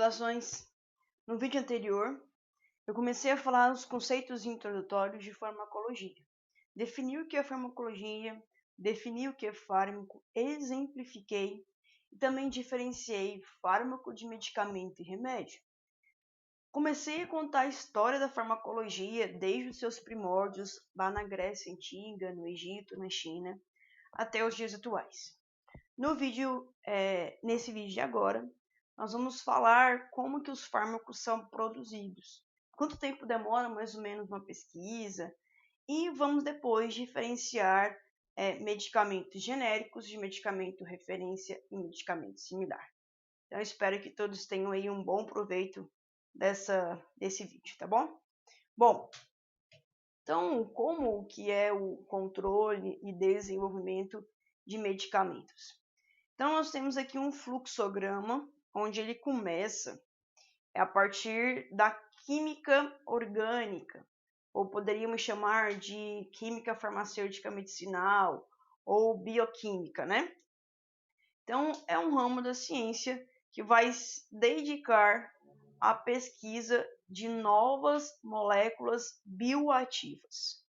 Saudações! No vídeo anterior, eu comecei a falar os conceitos introdutórios de farmacologia. Defini o que é farmacologia, defini o que é fármaco, exemplifiquei e também diferenciei fármaco de medicamento e remédio. Comecei a contar a história da farmacologia desde os seus primórdios, lá na Grécia Antiga, no Egito, na China, até os dias atuais. Nesse vídeo de agora, nós vamos falar como que os fármacos são produzidos, quanto tempo demora mais ou menos uma pesquisa, e vamos depois diferenciar medicamentos genéricos de medicamento referência e medicamento similar. Então, eu espero que todos tenham aí um bom proveito desse vídeo, tá bom? Bom, então, como que é o controle e desenvolvimento de medicamentos? Então, nós temos aqui um fluxograma, onde ele começa a partir da química orgânica, ou poderíamos chamar de química farmacêutica medicinal, ou bioquímica, né? Então, é um ramo da ciência que vai se dedicar à pesquisa de novas moléculas bioativas.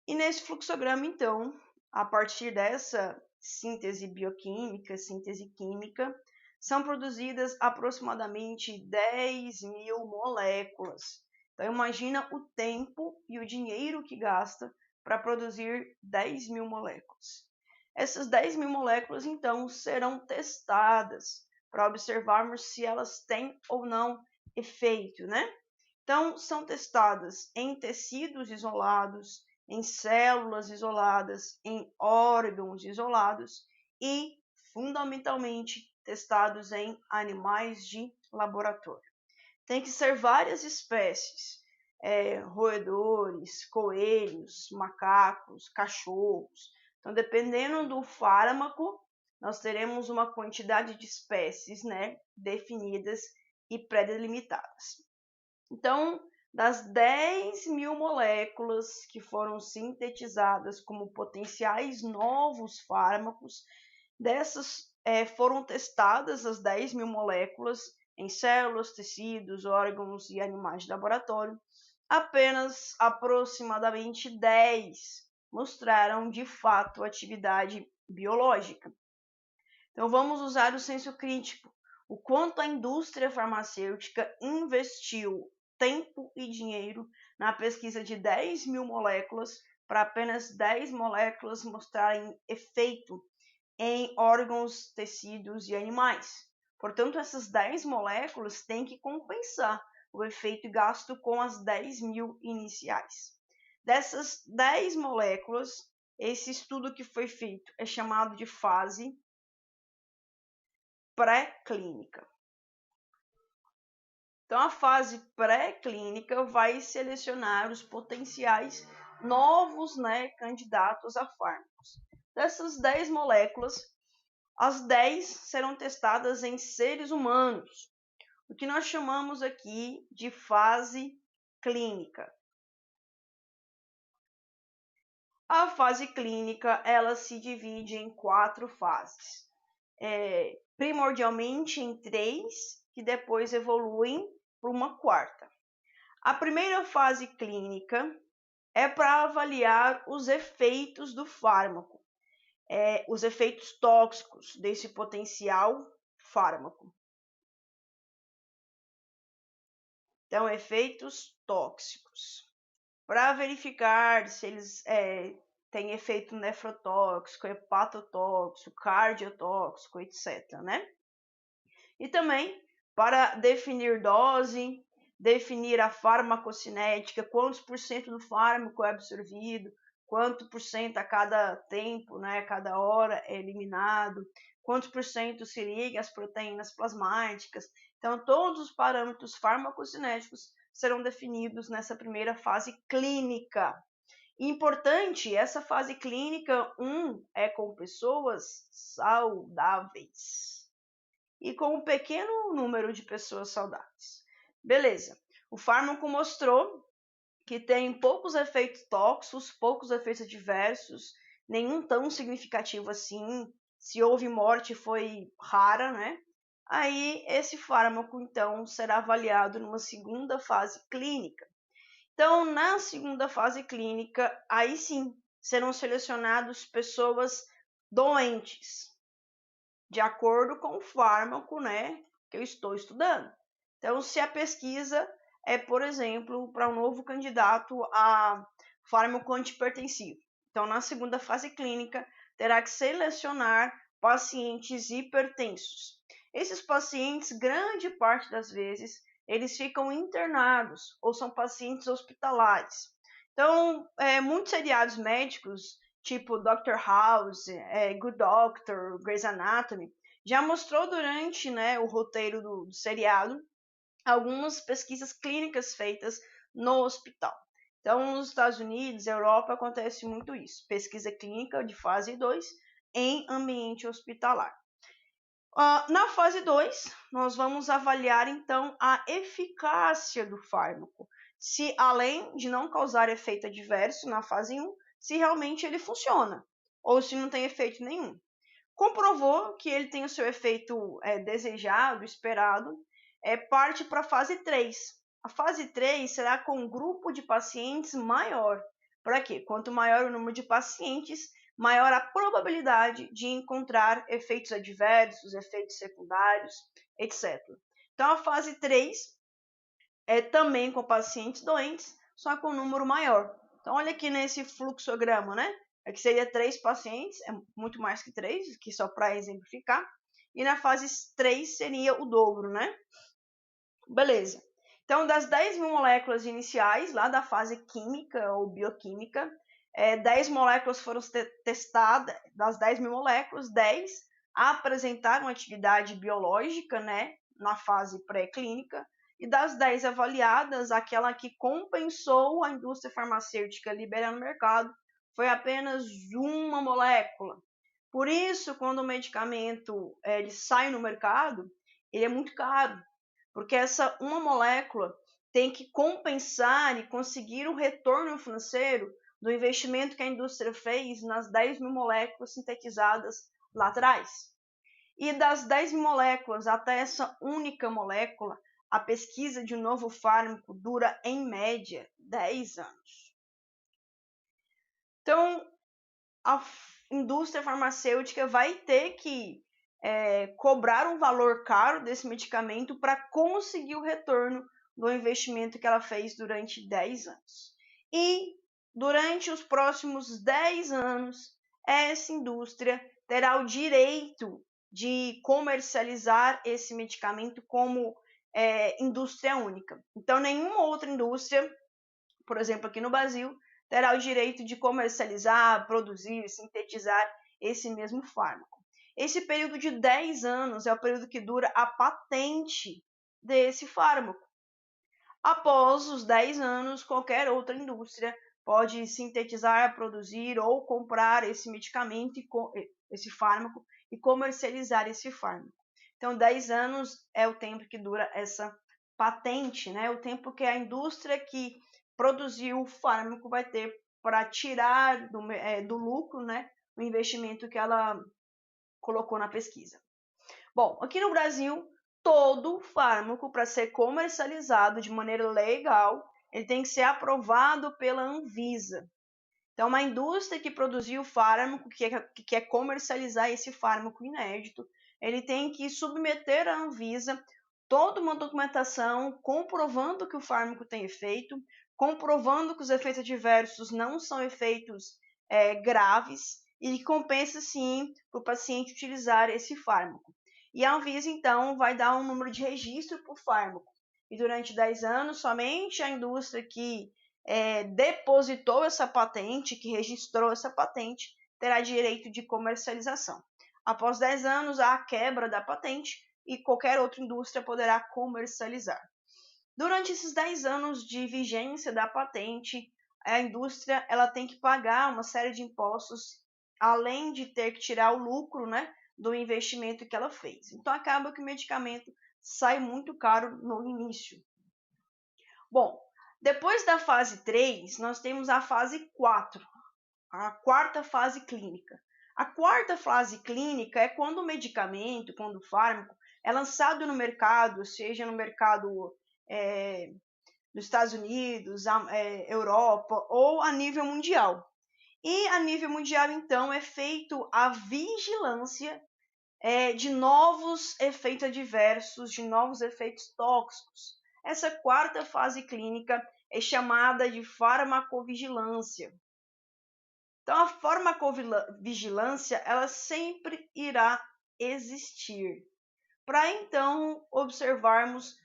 E nesse fluxograma, então, a partir dessa síntese bioquímica, síntese química, são produzidas aproximadamente 10.000 moléculas. Então, imagina o tempo e o dinheiro que gasta para produzir 10.000 moléculas. Essas 10.000 moléculas, então, serão testadas para observarmos se elas têm ou não efeito, né? Então, são testadas em tecidos isolados, em células isoladas, em órgãos isolados e, fundamentalmente, testados em animais de laboratório. Tem que ser várias espécies, roedores, coelhos, macacos, cachorros. Então, dependendo do fármaco, nós teremos uma quantidade de espécies, né, definidas e pré-delimitadas. Então, das 10.000 moléculas que foram sintetizadas como potenciais novos fármacos, dessas foram testadas as 10.000 moléculas em células, tecidos, órgãos e animais de laboratório. Apenas aproximadamente 10 mostraram de fato atividade biológica. Então, vamos usar o senso crítico. O quanto a indústria farmacêutica investiu tempo e dinheiro na pesquisa de 10.000 moléculas para apenas 10 moléculas mostrarem efeito em órgãos, tecidos e animais. Portanto, essas 10 moléculas têm que compensar o efeito gasto com as 10.000 iniciais. Dessas 10 moléculas, esse estudo que foi feito é chamado de fase pré-clínica. Então, a fase pré-clínica vai selecionar os potenciais novos, candidatos a fármacos. Dessas 10 moléculas, as 10 serão testadas em seres humanos, o que nós chamamos aqui de fase clínica. A fase clínica, ela se divide em 4 fases. Primordialmente em 3, que depois evoluem para uma 4ª. A primeira fase clínica é para avaliar os efeitos do fármaco, os efeitos tóxicos desse potencial fármaco. Então, efeitos tóxicos. Para verificar se eles têm efeito nefrotóxico, hepatotóxico, cardiotóxico, etc., né? E também para definir dose, definir a farmacocinética, quantos por cento do fármaco é absorvido, quanto por cento a cada tempo, a cada hora é eliminado, quantos por cento se liga às proteínas plasmáticas. Então, todos os parâmetros farmacocinéticos serão definidos nessa primeira fase clínica. Importante, essa fase clínica 1 é com pessoas saudáveis e com um pequeno número de pessoas saudáveis. Beleza, o fármaco mostrou que tem poucos efeitos tóxicos, poucos efeitos adversos, nenhum tão significativo assim. Se houve morte, foi rara, né? aí esse fármaco, então, será avaliado numa segunda fase clínica. Então, na segunda fase clínica, aí sim, serão selecionadas pessoas doentes, de acordo com o fármaco, né, que eu estou estudando. Então, se a pesquisa é, por exemplo, para um novo candidato a fármaco antihipertensivo, então, na segunda fase clínica, terá que selecionar pacientes hipertensos. Esses pacientes, grande parte das vezes, eles ficam internados ou são pacientes hospitalares. Então, muitos seriados médicos, tipo Dr. House, Good Doctor, Grey's Anatomy, já mostrou durante, né, o roteiro do seriado algumas pesquisas clínicas feitas no hospital. Então, nos Estados Unidos, Europa, acontece muito isso. Pesquisa clínica de fase 2 em ambiente hospitalar. Na fase 2, nós vamos avaliar, então, a eficácia do fármaco. Se, além de não causar efeito adverso na fase 1, se realmente ele funciona, ou se não tem efeito nenhum. Comprovou que ele tem o seu efeito desejado, esperado, parte para a fase 3. A fase 3 será com um grupo de pacientes maior. Para quê? Quanto maior o número de pacientes, maior a probabilidade de encontrar efeitos adversos, efeitos secundários, etc. Então, a fase 3 é também com pacientes doentes, só com um número maior. Então, olha aqui nesse fluxograma, né? Aqui seria 3 pacientes, é muito mais que 3, aqui só para exemplificar. E na fase 3 seria o dobro, né? Beleza. Então, das 10.000 moléculas iniciais, lá da fase química ou bioquímica, 10 moléculas foram testadas, das 10.000 moléculas, 10 apresentaram atividade biológica, né, na fase pré-clínica, e das 10 avaliadas, aquela que compensou a indústria farmacêutica liberando o mercado foi apenas uma molécula. Por isso, quando o medicamento ele sai no mercado, ele é muito caro, porque essa uma molécula tem que compensar e conseguir o retorno financeiro do investimento que a indústria fez nas 10.000 moléculas sintetizadas lá atrás. E das 10.000 moléculas até essa única molécula, a pesquisa de um novo fármaco dura, em média, 10 anos. Então, a indústria farmacêutica vai ter que cobrar um valor caro desse medicamento para conseguir o retorno do investimento que ela fez durante 10 anos. E durante os próximos 10 anos, essa indústria terá o direito de comercializar esse medicamento como indústria única. Então, nenhuma outra indústria, por exemplo, aqui no Brasil, terá o direito de comercializar, produzir, sintetizar esse mesmo fármaco. Esse período de 10 anos é o período que dura a patente desse fármaco. Após os 10 anos, qualquer outra indústria pode sintetizar, produzir ou comprar esse medicamento, esse fármaco, e comercializar esse fármaco. Então, 10 anos é o tempo que dura essa patente, né? O tempo que a indústria que produziu o fármaco vai ter para tirar do lucro, né, o investimento que ela colocou na pesquisa. Bom, aqui no Brasil, todo fármaco, para ser comercializado de maneira legal, ele tem que ser aprovado pela Anvisa. Então, uma indústria que produziu o fármaco, que quer comercializar esse fármaco inédito, ele tem que submeter à Anvisa toda uma documentação comprovando que o fármaco tem efeito, comprovando que os efeitos adversos não são efeitos graves e que compensa sim para o paciente utilizar esse fármaco. E a Anvisa, então, vai dar um número de registro para o fármaco. E durante 10 anos, somente a indústria que depositou essa patente, que registrou essa patente, terá direito de comercialização. Após 10 anos, há a quebra da patente e qualquer outra indústria poderá comercializar. Durante esses 10 anos de vigência da patente, a indústria ela tem que pagar uma série de impostos, além de ter que tirar o lucro, né, do investimento que ela fez. Então, acaba que o medicamento sai muito caro no início. Bom, depois da fase 3, nós temos a fase 4, a quarta fase clínica. A quarta fase clínica é quando o medicamento, quando o fármaco, é lançado no mercado, seja no mercado dos Estados Unidos, Europa ou a nível mundial. E a nível mundial, então, é feito a vigilância de novos efeitos adversos, de novos efeitos tóxicos. Essa quarta fase clínica é chamada de farmacovigilância. Então, a farmacovigilância, ela sempre irá existir, para então observarmos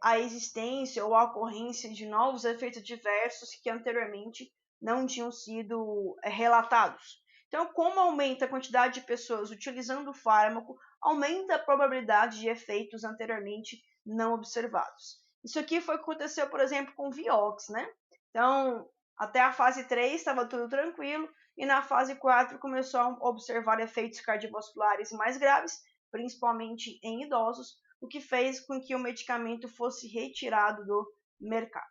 a existência ou a ocorrência de novos efeitos adversos que anteriormente não tinham sido relatados. Então, como aumenta a quantidade de pessoas utilizando o fármaco, aumenta a probabilidade de efeitos anteriormente não observados. Isso aqui foi o que aconteceu, por exemplo, com o Vioxx, né? Então, até a fase 3 estava tudo tranquilo, e na fase 4 começou a observar efeitos cardiovasculares mais graves, principalmente em idosos, o que fez com que o medicamento fosse retirado do mercado.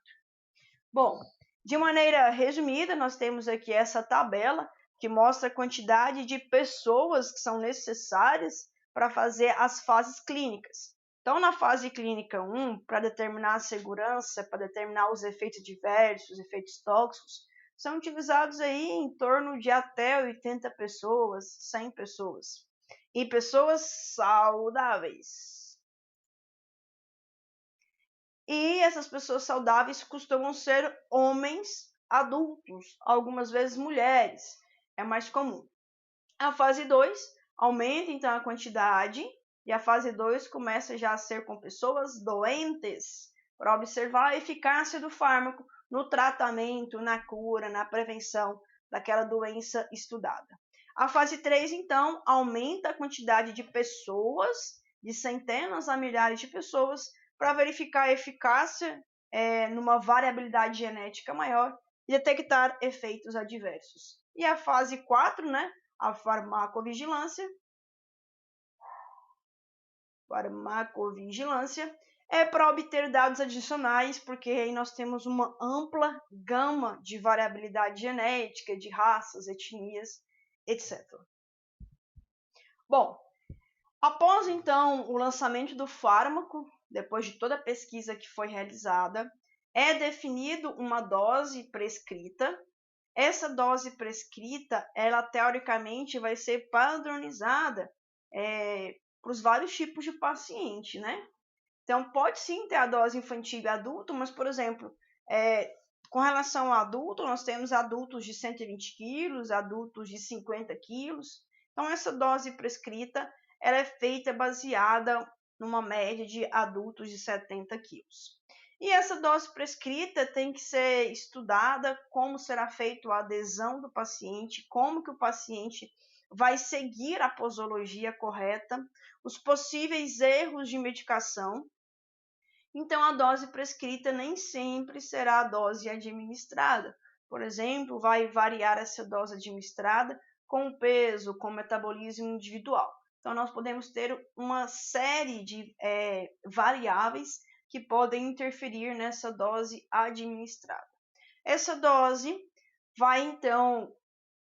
Bom, de maneira resumida, nós temos aqui essa tabela que mostra a quantidade de pessoas que são necessárias para fazer as fases clínicas. Então, na fase clínica 1, para determinar a segurança, para determinar os efeitos adversos, efeitos tóxicos, são utilizados aí em torno de até 80 pessoas, 100 pessoas. E pessoas saudáveis. E essas pessoas saudáveis costumam ser homens adultos, algumas vezes mulheres, é mais comum. A fase 2 aumenta então a quantidade, e a fase 2 começa já a ser com pessoas doentes, para observar a eficácia do fármaco no tratamento, na cura, na prevenção daquela doença estudada. A fase 3, então, aumenta a quantidade de pessoas, de centenas a milhares de pessoas, para verificar a eficácia numa variabilidade genética maior e detectar efeitos adversos. E a fase 4, né, a farmacovigilância é para obter dados adicionais, porque aí nós temos uma ampla gama de variabilidade genética, de raças, etnias, etc. Bom, após então o lançamento do fármaco, depois de toda a pesquisa que foi realizada, é definido uma dose prescrita. Essa dose prescrita, ela teoricamente vai ser padronizada para os vários tipos de paciente, né? Então, pode sim ter a dose infantil e adulto, mas, por exemplo, com relação ao adulto, nós temos adultos de 120 quilos, adultos de 50 quilos. Então, essa dose prescrita, ela é feita baseada numa média de adultos de 70 quilos. E essa dose prescrita tem que ser estudada, como será feita a adesão do paciente, como que o paciente vai seguir a posologia correta, os possíveis erros de medicação. Então, a dose prescrita nem sempre será a dose administrada. Por exemplo, vai variar essa dose administrada com o peso, com o metabolismo individual. Então, nós podemos ter uma série de variáveis que podem interferir nessa dose administrada. Essa dose vai, então,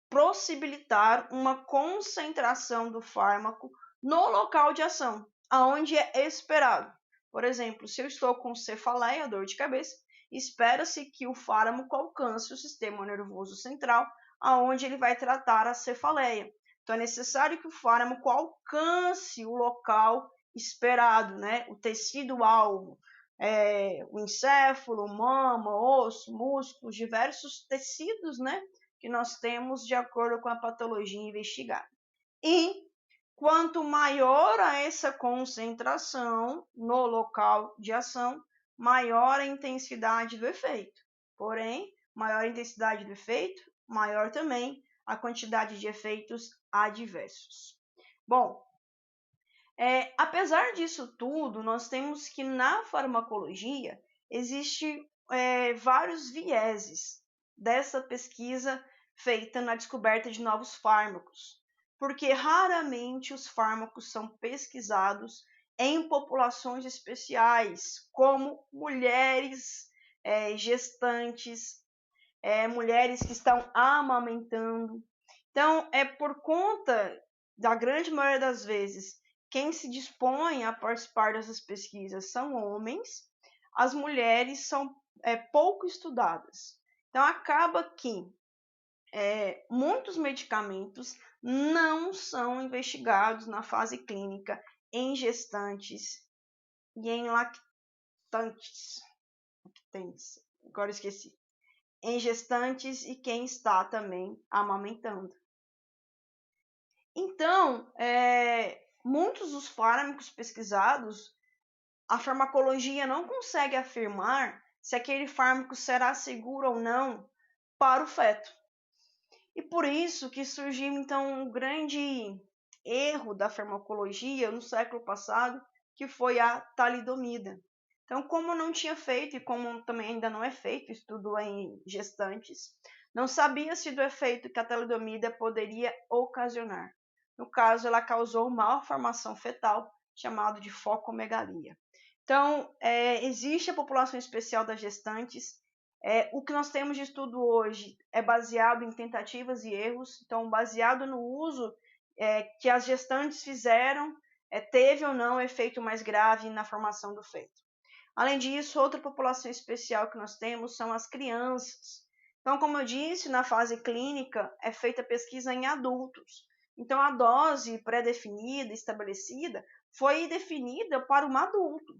possibilitar uma concentração do fármaco no local de ação, aonde é esperado. Por exemplo, se eu estou com cefaleia, dor de cabeça, espera-se que o fármaco alcance o sistema nervoso central, aonde ele vai tratar a cefaleia. Então, é necessário que o fármaco alcance o local esperado, né? O tecido-alvo, o encéfalo, mama, osso, músculos, diversos tecidos, né? Que nós temos de acordo com a patologia investigada. E quanto maior a essa concentração no local de ação, maior a intensidade do efeito. Porém, maior a intensidade do efeito, maior também a quantidade de efeitos adversos. Bom, apesar disso tudo, nós temos que na farmacologia existe vários vieses dessa pesquisa feita na descoberta de novos fármacos, porque raramente os fármacos são pesquisados em populações especiais, como mulheres gestantes, mulheres que estão amamentando. Então, é por conta da grande maioria das vezes quem se dispõe a participar dessas pesquisas são homens, as mulheres são pouco estudadas. Então, acaba que muitos medicamentos não são investigados na fase clínica em gestantes e em lactantes. Agora esqueci. Em gestantes e quem está também amamentando. Então, muitos dos fármacos pesquisados, a farmacologia não consegue afirmar se aquele fármaco será seguro ou não para o feto. E por isso que surgiu então um grande erro da farmacologia no século passado, que foi a talidomida. Então, como não tinha feito e como também ainda não é feito estudo em gestantes, não sabia-se do efeito que a talidomida poderia ocasionar. No caso, ela causou malformação fetal, chamado de focomegalia. Então, existe a população especial das gestantes. O que nós temos de estudo hoje é baseado em tentativas e erros, então baseado no uso que as gestantes fizeram, teve ou não efeito mais grave na formação do feto. Além disso, outra população especial que nós temos são as crianças. Então, como eu disse, na fase clínica é feita pesquisa em adultos. Então, a dose pré-definida, estabelecida, foi definida para um adulto.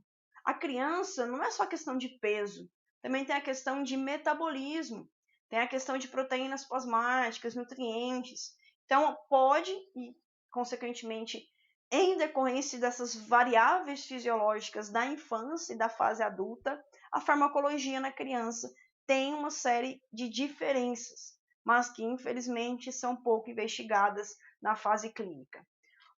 A criança não é só questão de peso, também tem a questão de metabolismo, tem a questão de proteínas plasmáticas, nutrientes. Então, pode e, consequentemente, em decorrência dessas variáveis fisiológicas da infância e da fase adulta, a farmacologia na criança tem uma série de diferenças, mas que infelizmente são pouco investigadas na fase clínica.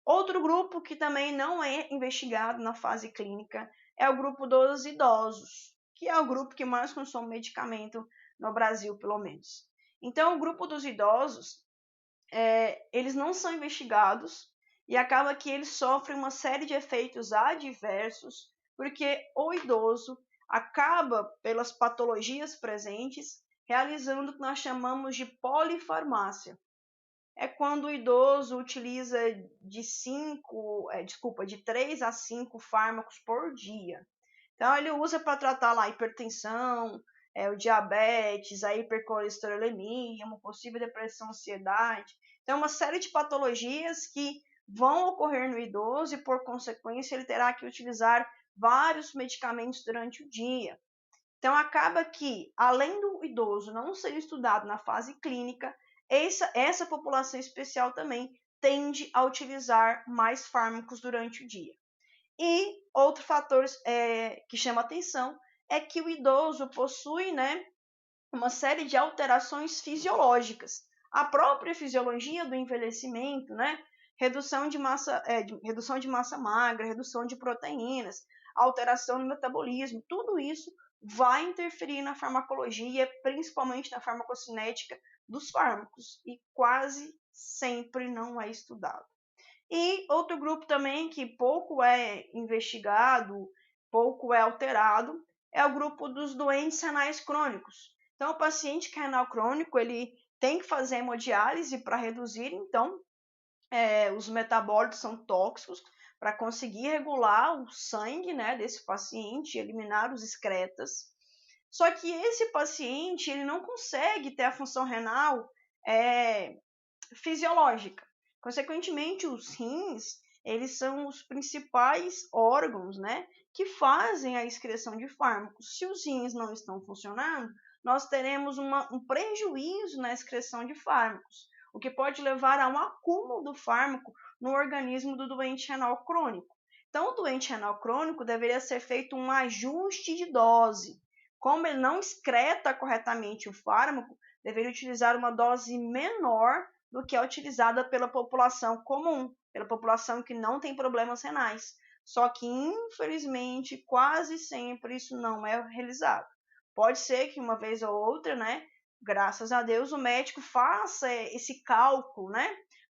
Outro grupo que também não é investigado na fase clínica é o grupo dos idosos, que é o grupo que mais consome medicamento no Brasil, pelo menos. Então, o grupo dos idosos, eles não são investigados e acaba que eles sofrem uma série de efeitos adversos, porque o idoso acaba, pelas patologias presentes, realizando o que nós chamamos de polifarmácia. É quando o idoso utiliza de 3 a 5 fármacos por dia. Então, ele usa para tratar lá a hipertensão, o diabetes, a hipercolesterolemia, uma possível depressão, ansiedade. Então, uma série de patologias que vão ocorrer no idoso e, por consequência, ele terá que utilizar vários medicamentos durante o dia. Então, acaba que, além do idoso não ser estudado na fase clínica, essa população especial também tende a utilizar mais fármacos durante o dia. E outro fator que chama atenção é que o idoso possui, uma série de alterações fisiológicas. A própria fisiologia do envelhecimento, redução de massa magra, redução de proteínas, alteração no metabolismo, tudo isso vai interferir na farmacologia, principalmente na farmacocinética dos fármacos, e quase sempre não é estudado. E outro grupo também que pouco é investigado, pouco é alterado, é o grupo dos doentes renais crônicos. Então, o paciente que é renal crônico, ele tem que fazer hemodiálise para reduzir, então, os metabólitos são tóxicos, para conseguir regular o sangue, desse paciente, eliminar os excretas. Só que esse paciente, ele não consegue ter a função renal fisiológica. Consequentemente, os rins, eles são os principais órgãos, que fazem a excreção de fármacos. Se os rins não estão funcionando, nós teremos um prejuízo na excreção de fármacos, o que pode levar a um acúmulo do fármaco no organismo do doente renal crônico. Então, o doente renal crônico deveria ser feito um ajuste de dose. Como ele não excreta corretamente o fármaco, deveria utilizar uma dose menor do que é utilizada pela população comum, pela população que não tem problemas renais. Só que, infelizmente, quase sempre isso não é realizado. Pode ser que uma vez ou outra, graças a Deus, o médico faça esse cálculo,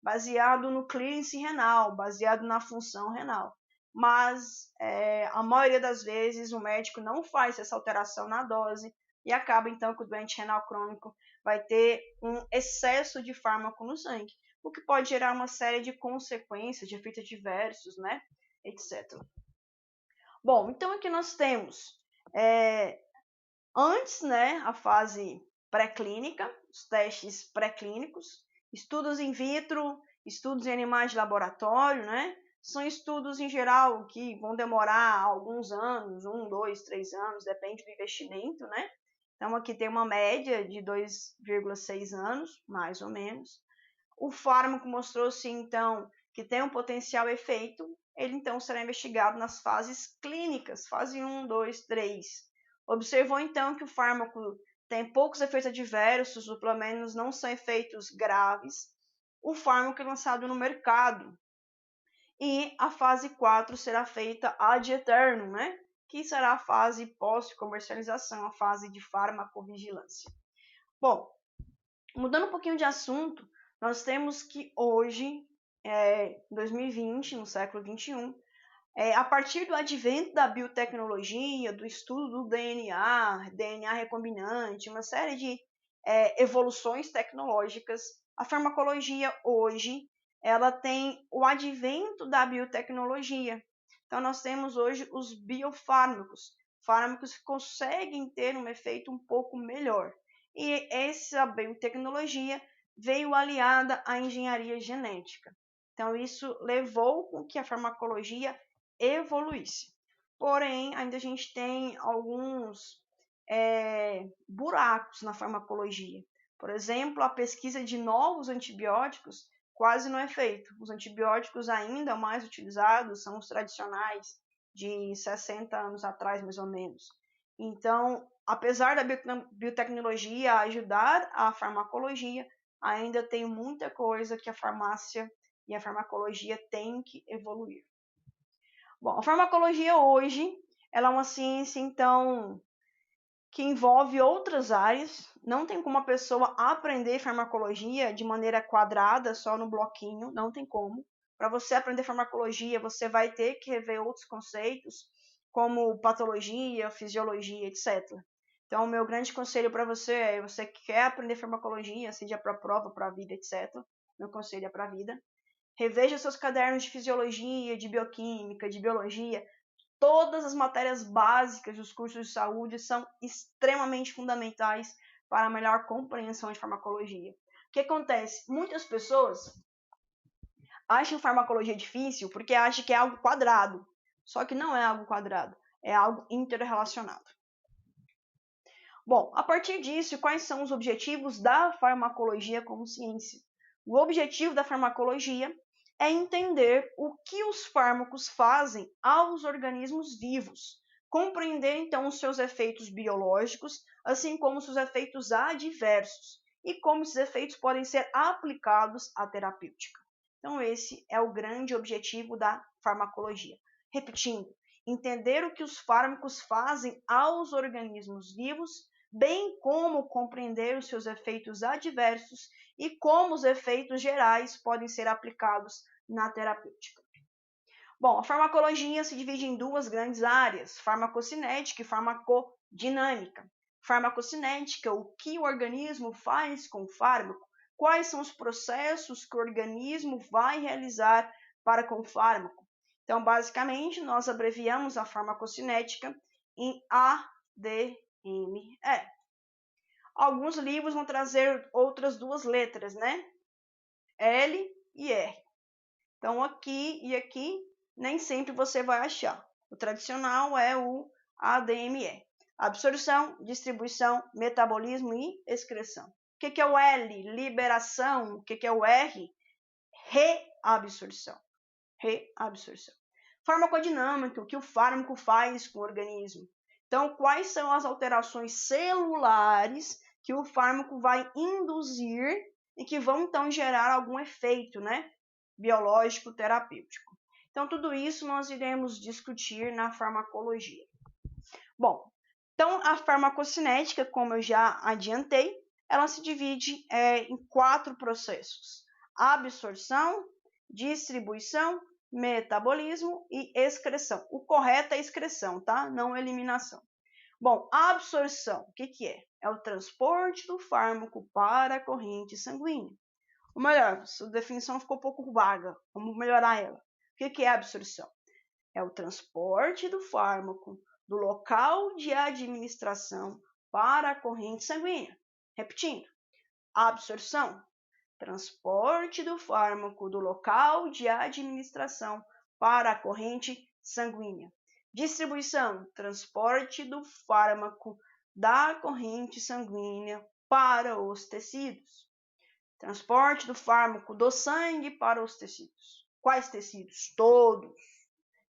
baseado no clearance renal, baseado na função renal. Mas a maioria das vezes o médico não faz essa alteração na dose e acaba então que o doente renal crônico vai ter um excesso de fármaco no sangue, o que pode gerar uma série de consequências, de efeitos adversos, né, etc. Bom, então aqui nós temos antes, né, a fase pré-clínica, os testes pré-clínicos, estudos in vitro, estudos em animais de laboratório, né? São estudos em geral que vão demorar alguns anos, 1, 2, 3 anos, depende do investimento, né? Então aqui tem uma média de 2,6 anos, mais ou menos. O fármaco mostrou-se então que tem um potencial efeito, ele então será investigado nas fases clínicas, fase 1, 2, 3. Observou então que o fármaco tem poucos efeitos adversos, ou pelo menos não são efeitos graves. O fármaco é lançado no mercado. E a fase 4 será feita ad eternum, né? Que será a fase pós-comercialização, a fase de farmacovigilância. Bom, mudando um pouquinho de assunto, nós temos que hoje, 2020, no século 21, a partir do advento da biotecnologia, do estudo do DNA recombinante, uma série de evoluções tecnológicas, a farmacologia hoje ela tem o advento da biotecnologia. Então, nós temos hoje os biofármacos, fármacos que conseguem ter um efeito um pouco melhor. E essa biotecnologia veio aliada à engenharia genética. Então, isso levou com que a farmacologia evoluísse. Porém, ainda a gente tem alguns buracos na farmacologia. Por exemplo, a pesquisa de novos antibióticos quase não é feita. Os antibióticos ainda mais utilizados são os tradicionais de 60 anos atrás, mais ou menos. Então, apesar da biotecnologia ajudar a farmacologia, ainda tem muita coisa que a farmácia e a farmacologia têm que evoluir. Bom, a farmacologia hoje ela é uma ciência, então, que envolve outras áreas. Não tem como a pessoa aprender farmacologia de maneira quadrada, só no bloquinho, não tem como. Para você aprender farmacologia, você vai ter que rever outros conceitos, como patologia, fisiologia, etc. Então, o meu grande conselho para você é, você quer aprender farmacologia, seja para prova, para a vida, etc. Meu conselho é para a vida. Reveja seus cadernos de fisiologia, de bioquímica, de biologia. Todas as matérias básicas dos cursos de saúde são extremamente fundamentais para a melhor compreensão de farmacologia. O que acontece? Muitas pessoas acham farmacologia difícil porque acham que é algo quadrado. Só que não é algo quadrado, é algo interrelacionado. Bom, a partir disso, quais são os objetivos da farmacologia como ciência? O objetivo da farmacologia é entender o que os fármacos fazem aos organismos vivos, compreender então os seus efeitos biológicos, assim como os seus efeitos adversos, e como esses efeitos podem ser aplicados à terapêutica. Então, esse é o grande objetivo da farmacologia. Repetindo, entender o que os fármacos fazem aos organismos vivos, bem como compreender os seus efeitos adversos e como os efeitos gerais podem ser aplicados na terapêutica. Bom, a farmacologia se divide em duas grandes áreas, farmacocinética e farmacodinâmica. Farmacocinética, o que o organismo faz com o fármaco, quais são os processos que o organismo vai realizar para com o fármaco. Então, basicamente, nós abreviamos a farmacocinética em ADME. Alguns livros vão trazer outras duas letras, né? L e R. Então, aqui e aqui, nem sempre você vai achar. O tradicional é o ADME. Absorção, distribuição, metabolismo e excreção. O que é o L? Liberação. O que é o R? Reabsorção. Reabsorção. Farmacodinâmica, o que o fármaco faz com o organismo. Então, quais são as alterações celulares que o fármaco vai induzir e que vão, então, gerar algum efeito, né, biológico, terapêutico. Então, tudo isso nós iremos discutir na farmacologia. Bom, então, a farmacocinética, como eu já adiantei, ela se divide em 4 processos: absorção, distribuição, metabolismo e excreção. O correto é excreção, tá? Não eliminação. Bom, a absorção, o que é? É o transporte do fármaco para a corrente sanguínea. Ou melhor, sua definição ficou um pouco vaga. Vamos melhorar ela. O que é absorção? É o transporte do fármaco do local de administração para a corrente sanguínea. Repetindo, absorção, transporte do fármaco do local de administração para a corrente sanguínea. Distribuição, transporte do fármaco da corrente sanguínea para os tecidos. Transporte do fármaco do sangue para os tecidos. Quais tecidos? Todos.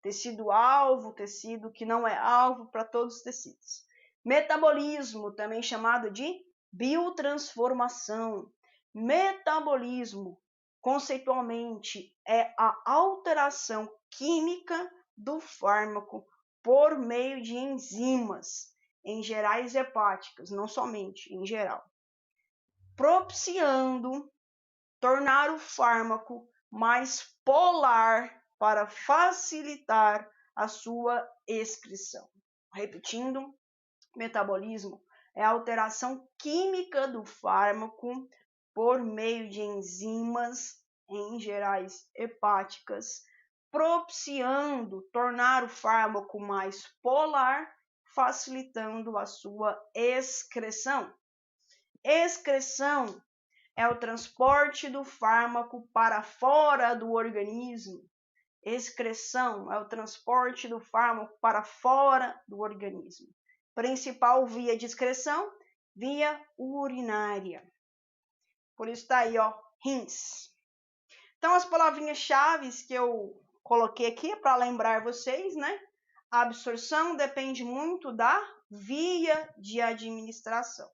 Tecido alvo, tecido que não é alvo, para todos os tecidos. Metabolismo, também chamado de biotransformação. Metabolismo, conceitualmente, é a alteração química do fármaco por meio de enzimas, em gerais hepáticas, não somente, em geral, propiciando tornar o fármaco mais polar para facilitar a sua excreção. Repetindo, metabolismo é a alteração química do fármaco por meio de enzimas, em gerais hepáticas, propiciando tornar o fármaco mais polar, facilitando a sua excreção. Excreção é o transporte do fármaco para fora do organismo. Excreção é o transporte do fármaco para fora do organismo. Principal via de excreção, via urinária. Por isso está aí, ó, rins. Então, as palavrinhas-chave que eu coloquei aqui para lembrar vocês, né? A absorção depende muito da via de administração.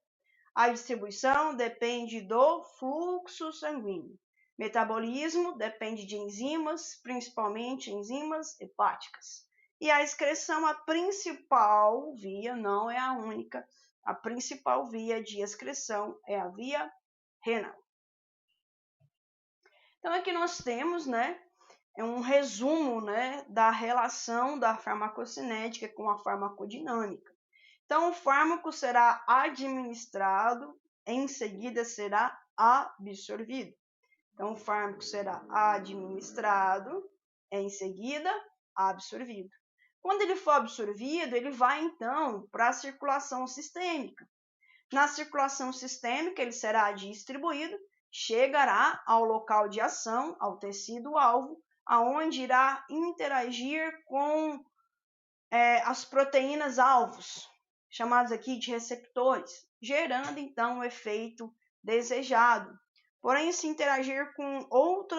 A distribuição depende do fluxo sanguíneo. Metabolismo depende de enzimas, principalmente enzimas hepáticas. E a excreção, a principal via, não é a única, a principal via de excreção é a via renal. Então, aqui nós temos, né, um resumo, né, da relação da farmacocinética com a farmacodinâmica. Então, o fármaco será administrado, em seguida será absorvido. Então, o fármaco será administrado, em seguida absorvido. Quando ele for absorvido, ele vai então para a circulação sistêmica. Na circulação sistêmica, ele será distribuído, chegará ao local de ação, ao tecido-alvo, aonde irá interagir com as proteínas alvos, chamados aqui de receptores, gerando então o efeito desejado. Porém, se interagir com outro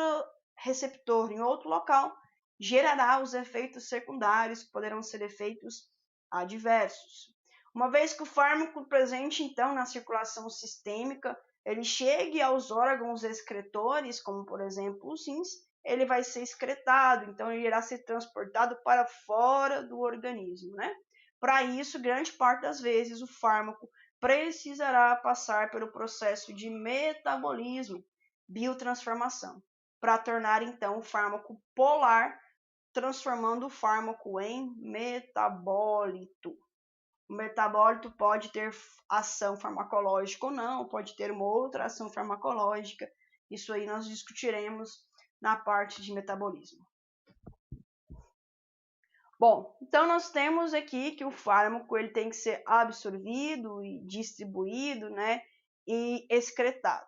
receptor em outro local, gerará os efeitos secundários, que poderão ser efeitos adversos. Uma vez que o fármaco presente então na circulação sistêmica, ele chegue aos órgãos excretores, como por exemplo os rins, ele vai ser excretado, então ele irá ser transportado para fora do organismo, né? Para isso, grande parte das vezes, o fármaco precisará passar pelo processo de metabolismo, biotransformação, para tornar então o fármaco polar, transformando o fármaco em metabólito. O metabólito pode ter ação farmacológica ou não, pode ter uma outra ação farmacológica. Isso aí nós discutiremos na parte de metabolismo. Bom, então nós temos aqui que o fármaco ele tem que ser absorvido e distribuído, né, e excretado.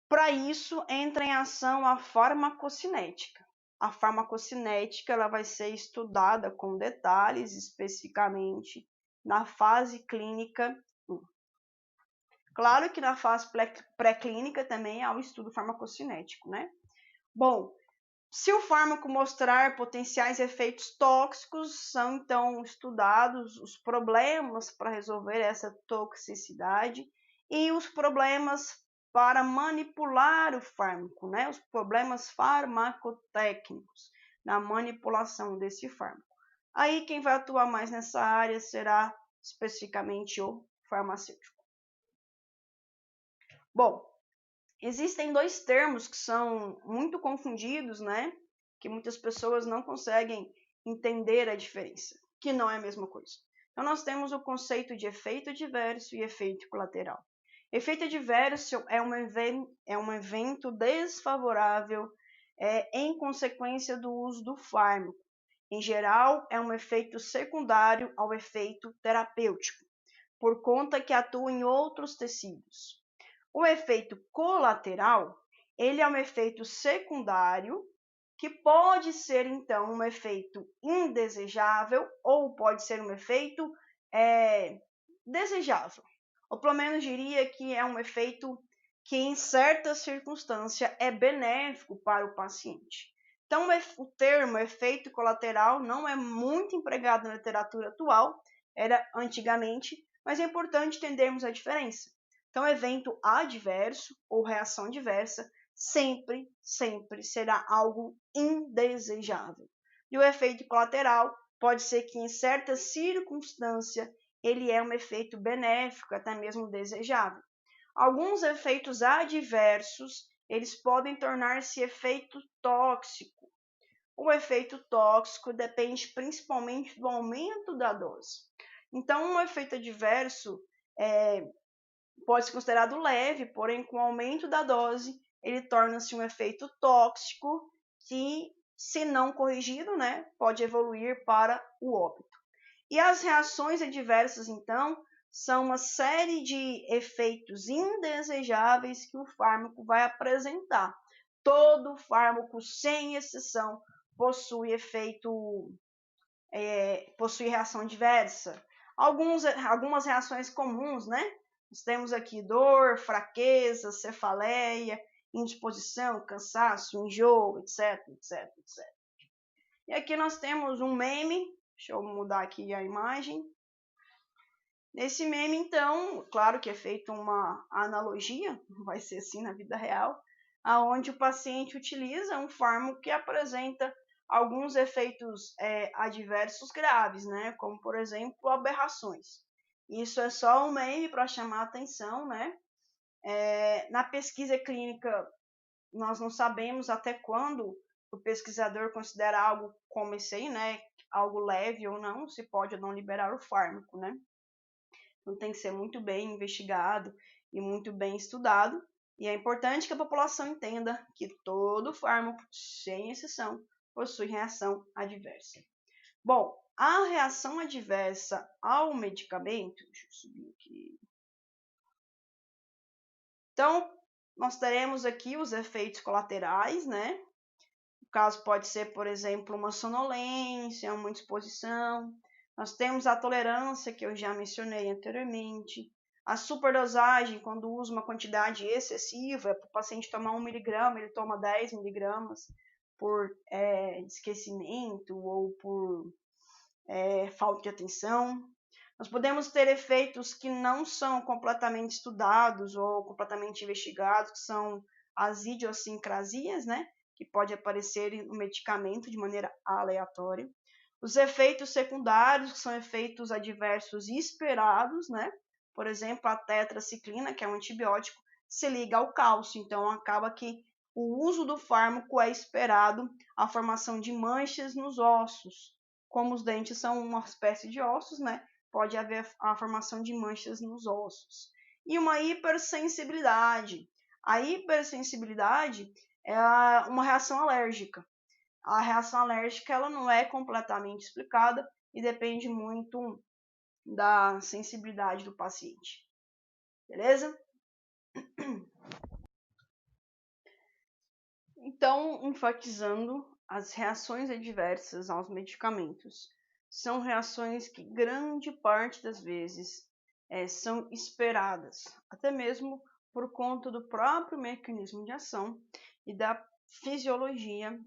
Para isso entra em ação a farmacocinética. A farmacocinética ela vai ser estudada com detalhes, especificamente na fase clínica 1. Claro que na fase pré-clínica também há o estudo farmacocinético, né? Bom, se o fármaco mostrar potenciais efeitos tóxicos, são então estudados os problemas para resolver essa toxicidade e os problemas para manipular o fármaco, né? Os problemas farmacotécnicos na manipulação desse fármaco. Aí quem vai atuar mais nessa área será especificamente o farmacêutico. Bom, existem dois termos que são muito confundidos, né? Que muitas pessoas não conseguem entender a diferença, que não é a mesma coisa. Então, nós temos o conceito de efeito adverso e efeito colateral. Efeito adverso é um evento desfavorável em consequência do uso do fármaco. Em geral, é um efeito secundário ao efeito terapêutico, por conta que atua em outros tecidos. O efeito colateral, ele é um efeito secundário que pode ser, então, um efeito indesejável ou pode ser um efeito desejável. Ou pelo menos diria que é um efeito que, em certa circunstância, é benéfico para o paciente. Então, o termo efeito colateral não é muito empregado na literatura atual, era antigamente, mas é importante entendermos a diferença. Então, evento adverso ou reação adversa sempre será algo indesejável. E o efeito colateral pode ser que, em certa circunstância, ele é um efeito benéfico, até mesmo desejável. Alguns efeitos adversos, eles podem tornar-se efeito tóxico. O efeito tóxico depende principalmente do aumento da dose. Então, um efeito adverso pode ser considerado leve, porém, com o aumento da dose, ele torna-se um efeito tóxico que, se não corrigido, pode evoluir para o óbito. E as reações adversas, então, são uma série de efeitos indesejáveis que o fármaco vai apresentar. Todo fármaco, sem exceção, possui reação adversa. Algumas reações comuns, Nós temos aqui dor, fraqueza, cefaleia, indisposição, cansaço, enjoo, etc. E aqui nós temos um meme, deixa eu mudar aqui a imagem. Nesse meme, então, claro que é feita uma analogia, vai ser assim na vida real, aonde o paciente utiliza um fármaco que apresenta alguns efeitos adversos graves, como, por exemplo, aberrações. Isso é só um meme para chamar a atenção, na pesquisa clínica, nós não sabemos até quando o pesquisador considera algo como esse aí, algo leve ou não, se pode ou não liberar o fármaco, Então tem que ser muito bem investigado e muito bem estudado. E é importante que a população entenda que todo fármaco, sem exceção, possui reação adversa. Bom, a reação adversa ao medicamento, deixa eu subir aqui. Então, nós teremos aqui os efeitos colaterais, O caso pode ser, por exemplo, uma sonolência, uma indisposição. Nós temos a tolerância, que eu já mencionei anteriormente. A superdosagem, quando usa uma quantidade excessiva, para o paciente tomar 1 miligrama, ele toma 10 miligramas por esquecimento ou por falta de atenção. Nós podemos ter efeitos que não são completamente estudados ou completamente investigados, que são as idiosincrasias, que pode aparecer no medicamento de maneira aleatória. Os efeitos secundários, que são efeitos adversos esperados, Por exemplo, a tetraciclina, que é um antibiótico, se liga ao cálcio, então acaba que o uso do fármaco é esperado a formação de manchas nos ossos. Como os dentes são uma espécie de ossos, pode haver a formação de manchas nos ossos. E uma hipersensibilidade. A hipersensibilidade é uma reação alérgica. A reação alérgica ela não é completamente explicada e depende muito da sensibilidade do paciente. Beleza? Então, enfatizando, as reações adversas aos medicamentos são reações que grande parte das vezes são esperadas, até mesmo por conta do próprio mecanismo de ação e da fisiologia,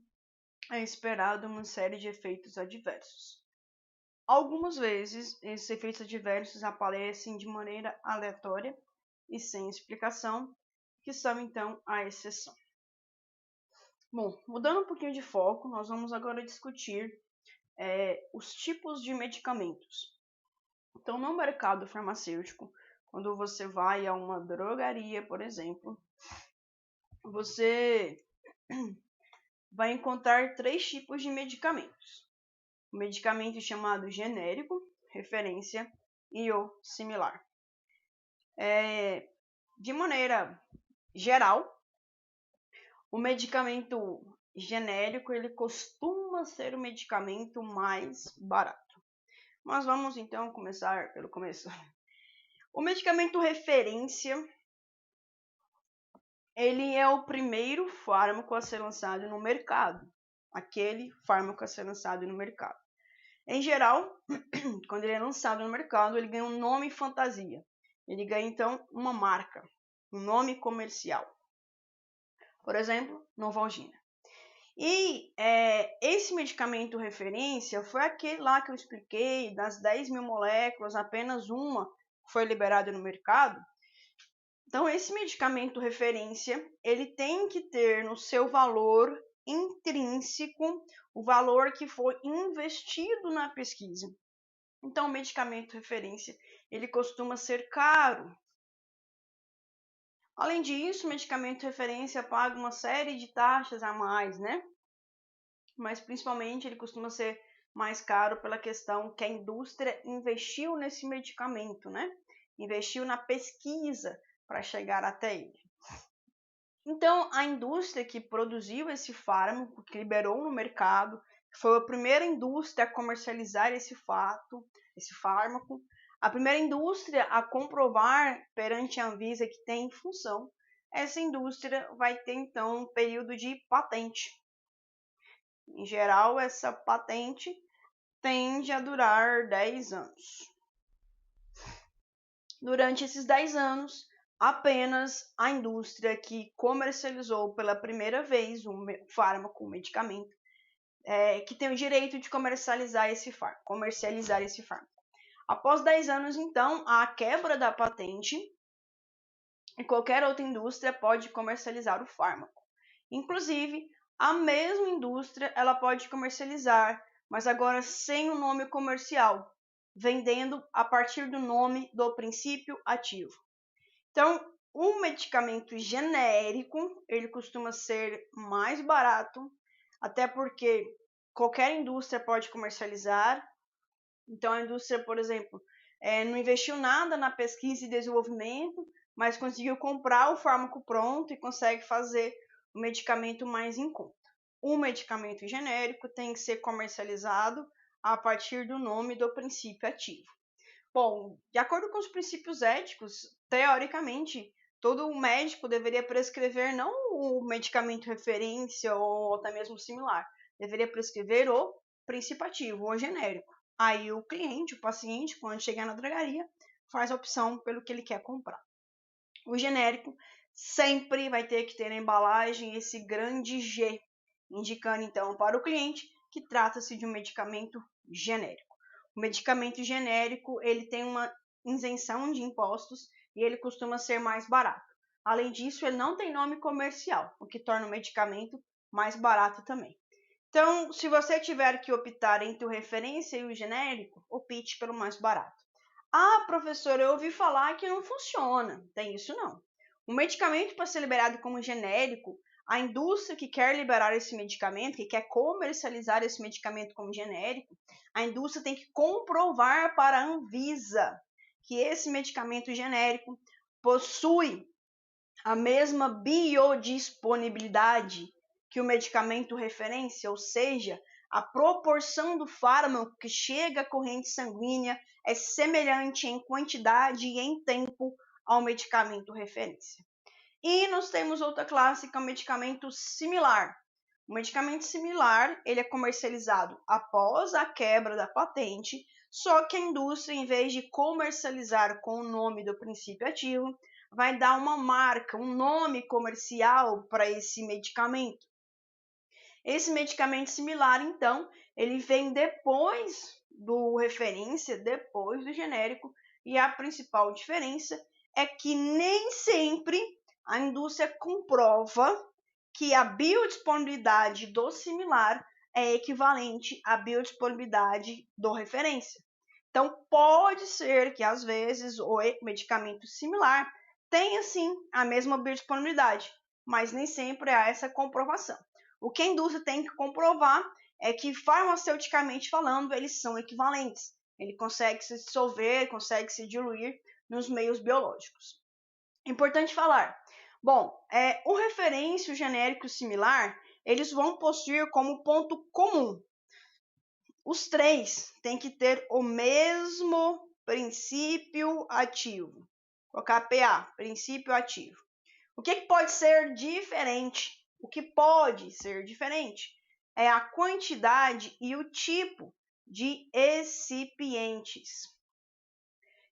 é esperado uma série de efeitos adversos. Algumas vezes, esses efeitos adversos aparecem de maneira aleatória e sem explicação, que são então a exceção. Bom, mudando um pouquinho de foco, nós vamos agora discutir os tipos de medicamentos. Então, no mercado farmacêutico, quando você vai a uma drogaria, por exemplo, você vai encontrar 3 tipos de medicamentos. O medicamento chamado genérico, referência e o similar. de maneira geral, o medicamento genérico ele costuma ser o medicamento mais barato. Mas vamos então começar pelo começo. O medicamento referência, ele é o primeiro fármaco a ser lançado no mercado. Aquele fármaco a ser lançado no mercado. Em geral, quando ele é lançado no mercado, ele ganha um nome fantasia. Ele ganha, então, uma marca, um nome comercial. Por exemplo, Novalgina. E esse medicamento referência foi aquele lá que eu expliquei, das 10.000 moléculas, apenas uma foi liberada no mercado. Então, esse medicamento referência, ele tem que ter no seu valor intrínseco o valor que foi investido na pesquisa. Então, o medicamento referência, ele costuma ser caro. Além disso, o medicamento referência paga uma série de taxas a mais, né? Mas principalmente ele costuma ser mais caro pela questão que a indústria investiu nesse medicamento, né? Investiu na pesquisa para chegar até ele. Então, a indústria que produziu esse fármaco, que liberou no mercado, foi a primeira indústria a comercializar esse fármaco, a primeira indústria a comprovar perante a Anvisa que tem função, essa indústria vai ter então um período de patente. Em geral, essa patente tende a durar 10 anos. Durante esses 10 anos, apenas a indústria que comercializou pela primeira vez um fármaco, um medicamento, que tem o direito de comercializar esse fármaco. Após 10 anos, então, a quebra da patente e qualquer outra indústria pode comercializar o fármaco. Inclusive, a mesma indústria ela pode comercializar, mas agora sem o nome comercial, vendendo a partir do nome do princípio ativo. Então, o medicamento genérico, ele costuma ser mais barato, até porque qualquer indústria pode comercializar. Então, a indústria, por exemplo, não investiu nada na pesquisa e desenvolvimento, mas conseguiu comprar o fármaco pronto e consegue fazer o medicamento mais em conta. O medicamento genérico tem que ser comercializado a partir do nome do princípio ativo. Bom, de acordo com os princípios éticos, teoricamente, todo médico deveria prescrever não o medicamento referência ou até mesmo similar, deveria prescrever o princípio ativo, o genérico. Aí o cliente, o paciente, quando chegar na drogaria, faz a opção pelo que ele quer comprar. O genérico sempre vai ter que ter na embalagem esse grande G, indicando então para o cliente que trata-se de um medicamento genérico. O medicamento genérico ele tem uma isenção de impostos e ele costuma ser mais barato. Além disso, ele não tem nome comercial, o que torna o medicamento mais barato também. Então, se você tiver que optar entre o referência e o genérico, opte pelo mais barato. Ah, professora, eu ouvi falar que não funciona. Tem isso não. O medicamento para ser liberado como genérico, a indústria que quer liberar esse medicamento, que quer comercializar esse medicamento como genérico, a indústria tem que comprovar para a Anvisa que esse medicamento genérico possui a mesma biodisponibilidade que o medicamento referência, ou seja, a proporção do fármaco que chega à corrente sanguínea é semelhante em quantidade e em tempo ao medicamento referência. E nós temos outra classe que é o medicamento similar. O medicamento similar ele é comercializado após a quebra da patente, só que a indústria, em vez de comercializar com o nome do princípio ativo, vai dar uma marca, um nome comercial para esse medicamento. Esse medicamento similar, então, ele vem depois do referência, depois do genérico, e a principal diferença é que nem sempre a indústria comprova que a biodisponibilidade do similar é equivalente à biodisponibilidade do referência. Então, pode ser que, às vezes, o medicamento similar tenha, sim, a mesma biodisponibilidade, mas nem sempre há essa comprovação. O que a indústria tem que comprovar é que, farmaceuticamente falando, eles são equivalentes. Ele consegue se dissolver, consegue se diluir nos meios biológicos. Importante falar. Bom, o referêncio genérico similar, eles vão possuir como ponto comum. Os três têm que ter o mesmo princípio ativo. Vou colocar PA, princípio ativo. O que pode ser diferente? O que pode ser diferente é a quantidade e o tipo de recipientes.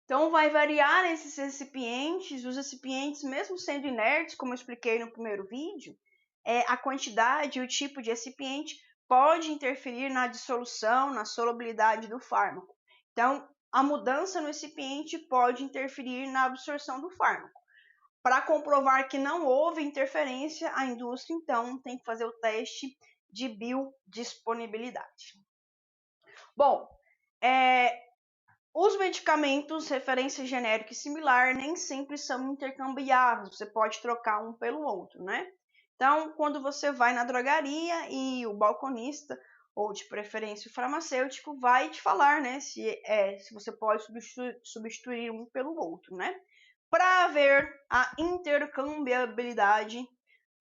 Então, vai variar esses recipientes, os recipientes, mesmo sendo inertes, como eu expliquei no primeiro vídeo, a quantidade e o tipo de recipiente pode interferir na dissolução, na solubilidade do fármaco. Então, a mudança no recipiente pode interferir na absorção do fármaco. Para comprovar que não houve interferência, a indústria, então, tem que fazer o teste de biodisponibilidade. Bom, os medicamentos, referência genérica e similar, nem sempre são intercambiáveis, você pode trocar um pelo outro, né? Então, quando você vai na drogaria e o balconista, ou de preferência o farmacêutico, vai te falar, né, se você pode substituir um pelo outro, né? Para haver a intercambiabilidade,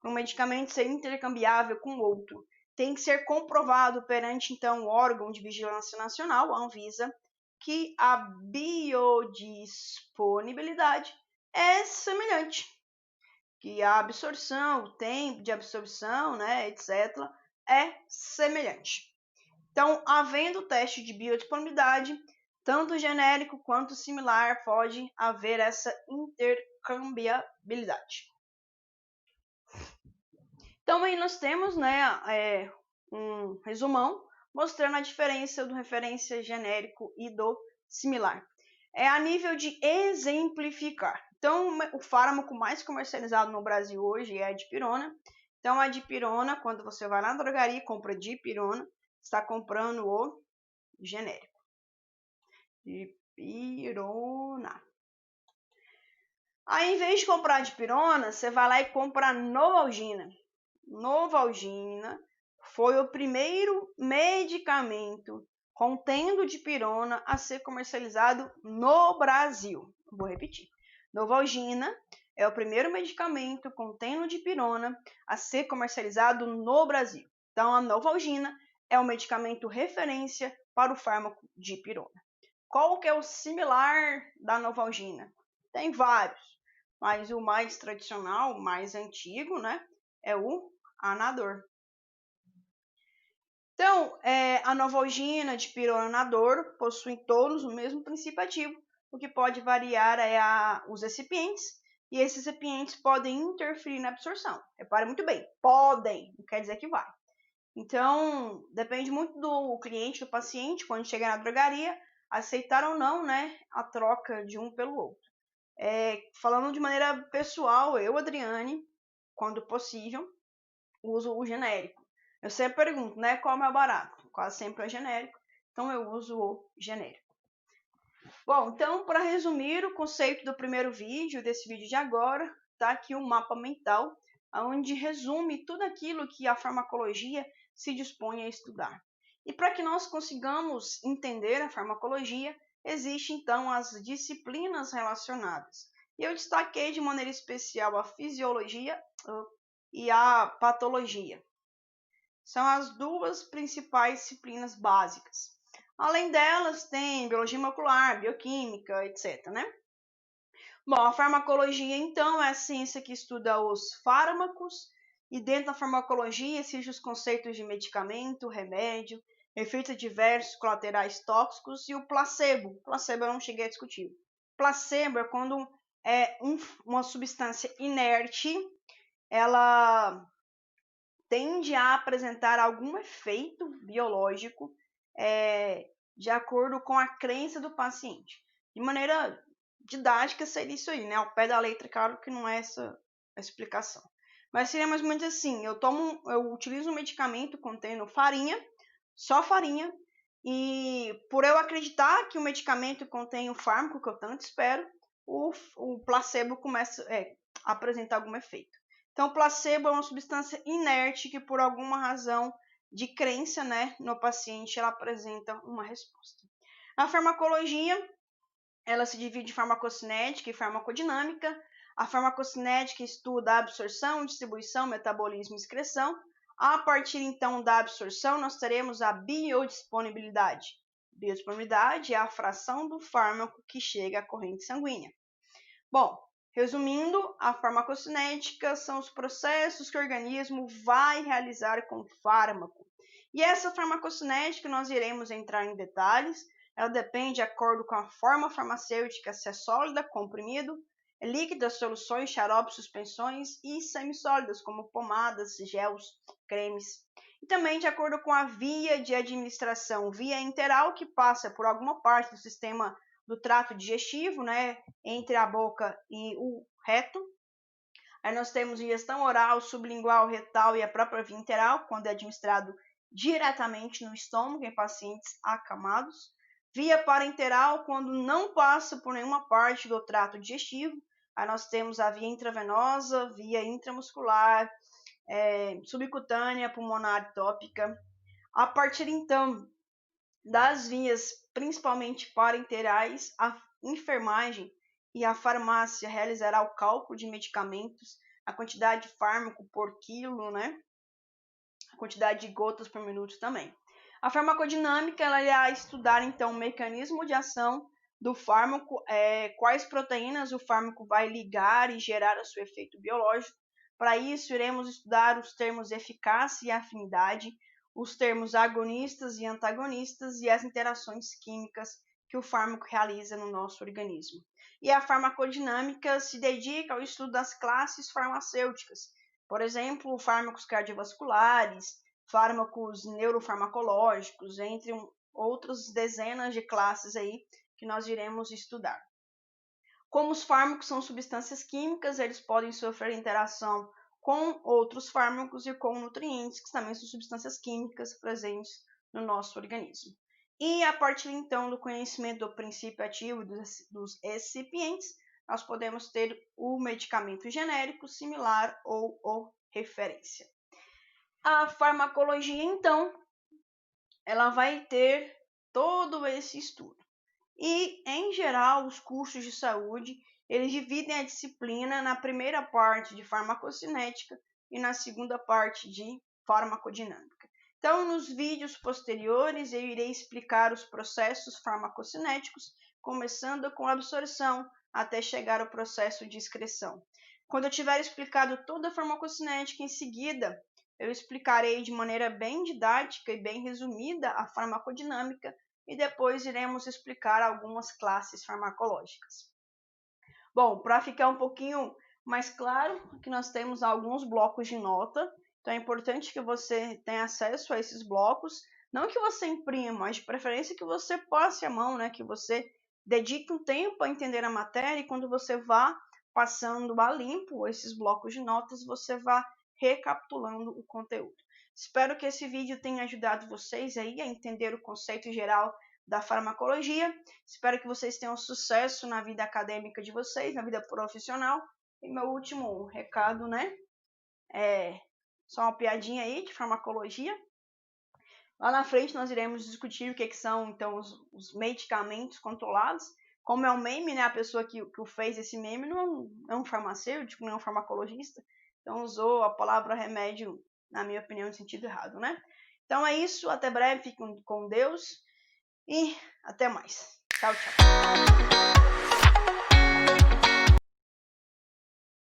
para um medicamento ser intercambiável com outro, tem que ser comprovado perante, então, o órgão de vigilância nacional, a Anvisa, que a biodisponibilidade é semelhante, que a absorção, o tempo de absorção, né, etc., é semelhante. Então, havendo teste de biodisponibilidade, tanto genérico quanto similar, pode haver essa intercambiabilidade. Então, aí nós temos, né, um resumão mostrando a diferença do referência genérico e do similar. A nível de exemplificar. Então, o fármaco mais comercializado no Brasil hoje é a dipirona. Então, a dipirona, quando você vai na drogaria e compra dipirona, está comprando o genérico. Dipirona. Aí, em vez de comprar dipirona, você vai lá e compra Novalgina. Novalgina foi o primeiro medicamento contendo dipirona a ser comercializado no Brasil. Vou repetir. Novalgina é o primeiro medicamento contendo dipirona a ser comercializado no Brasil. Então, a Novalgina é o medicamento referência para o fármaco dipirona. Qual que é o similar da Novalgina? Tem vários, mas o mais tradicional, o mais antigo, né, é o Anador. Então, a Novalgina, dipirona, Anador possuem todos o mesmo princípio ativo. O que pode variar os recipientes, e esses recipientes podem interferir na absorção. Repare muito bem, podem, não quer dizer que vai. Então, depende muito do cliente, do paciente, quando chegar na drogaria, aceitar ou não, né, a troca de um pelo outro. Falando de maneira pessoal, eu, Adriane, quando possível, uso o genérico. Eu sempre pergunto, né, qual é o mais barato? Quase sempre é genérico, então eu uso o genérico. Bom, então, para resumir o conceito do primeiro vídeo, desse vídeo de agora, tá aqui um mapa mental, onde resume tudo aquilo que a farmacologia se dispõe a estudar. E para que nós consigamos entender a farmacologia, existem então as disciplinas relacionadas. E eu destaquei de maneira especial a fisiologia e a patologia. São as duas principais disciplinas básicas. Além delas, tem biologia molecular, bioquímica, etc., né? Bom, a farmacologia, então, é a ciência que estuda os fármacos, e dentro da farmacologia existem os conceitos de medicamento, remédio, efeitos adversos colaterais tóxicos e o placebo. Placebo eu não cheguei a discutir. Placebo é quando uma substância inerte, ela tende a apresentar algum efeito biológico de acordo com a crença do paciente. De maneira didática seria isso aí, né? Ao pé da letra, claro que não é essa a explicação. Mas seria mais ou menos assim, eu utilizo um medicamento contendo farinha, só farinha, e por eu acreditar que o medicamento contém o fármaco que eu tanto espero, o placebo começa a apresentar algum efeito. Então, o placebo é uma substância inerte que, por alguma razão de crença, né, no paciente, ela apresenta uma resposta. A farmacologia, ela se divide em farmacocinética e farmacodinâmica. A farmacocinética estuda a absorção, distribuição, metabolismo e excreção. A partir, então, da absorção, nós teremos a biodisponibilidade. Biodisponibilidade é a fração do fármaco que chega à corrente sanguínea. Bom, resumindo, a farmacocinética são os processos que o organismo vai realizar com o fármaco. E essa farmacocinética nós iremos entrar em detalhes. Ela depende de acordo com a forma farmacêutica, se é sólida, comprimido, líquidas, soluções, xaropes, suspensões e semissólidas, como pomadas, gels, cremes. E também de acordo com a via de administração, via enteral, que passa por alguma parte do sistema do trato digestivo, né, entre a boca e o reto. Aí nós temos ingestão oral, sublingual, retal e a própria via enteral, quando é administrado diretamente no estômago em pacientes acamados. Via parenteral, quando não passa por nenhuma parte do trato digestivo. Aí nós temos a via intravenosa, via intramuscular, subcutânea, pulmonar, tópica. A partir, então, das vias principalmente parenterais, a enfermagem e a farmácia realizará o cálculo de medicamentos, a quantidade de fármaco por quilo, né? A quantidade de gotas por minuto também. A farmacodinâmica ela irá estudar então o mecanismo de ação do fármaco, quais proteínas o fármaco vai ligar e gerar o seu efeito biológico. Para isso, iremos estudar os termos eficácia e afinidade, os termos agonistas e antagonistas e as interações químicas que o fármaco realiza no nosso organismo. E a farmacodinâmica se dedica ao estudo das classes farmacêuticas, por exemplo, fármacos cardiovasculares, fármacos neurofarmacológicos, entre outras dezenas de classes aí que nós iremos estudar. Como os fármacos são substâncias químicas, eles podem sofrer interação com outros fármacos e com nutrientes, que também são substâncias químicas presentes no nosso organismo. E a partir então do conhecimento do princípio ativo dos excipientes, nós podemos ter o medicamento genérico, similar ou referência. A farmacologia, então, ela vai ter todo esse estudo. E, em geral, os cursos de saúde, eles dividem a disciplina na primeira parte de farmacocinética e na segunda parte de farmacodinâmica. Então, nos vídeos posteriores, eu irei explicar os processos farmacocinéticos, começando com a absorção até chegar ao processo de excreção. Quando eu tiver explicado toda a farmacocinética, em seguida, eu explicarei de maneira bem didática e bem resumida a farmacodinâmica e depois iremos explicar algumas classes farmacológicas. Bom, para ficar um pouquinho mais claro, aqui nós temos alguns blocos de nota, então é importante que você tenha acesso a esses blocos, não que você imprima, mas de preferência que você passe a mão, né? Que você dedique um tempo a entender a matéria e quando você vá passando a limpo esses blocos de notas, você vá recapitulando o conteúdo. Espero que esse vídeo tenha ajudado vocês aí a entender o conceito geral da farmacologia. Espero que vocês tenham sucesso na vida acadêmica de vocês, na vida profissional. E meu último recado, né? Só uma piadinha aí de farmacologia. Lá na frente nós iremos discutir o que são, então, os medicamentos controlados. Como é um meme, né? A pessoa que fez esse meme não é um farmacêutico, não é um farmacologista. Então usou a palavra remédio, na minha opinião, no sentido errado, né? Então é isso, até breve, fiquem com Deus e até mais. Tchau, tchau.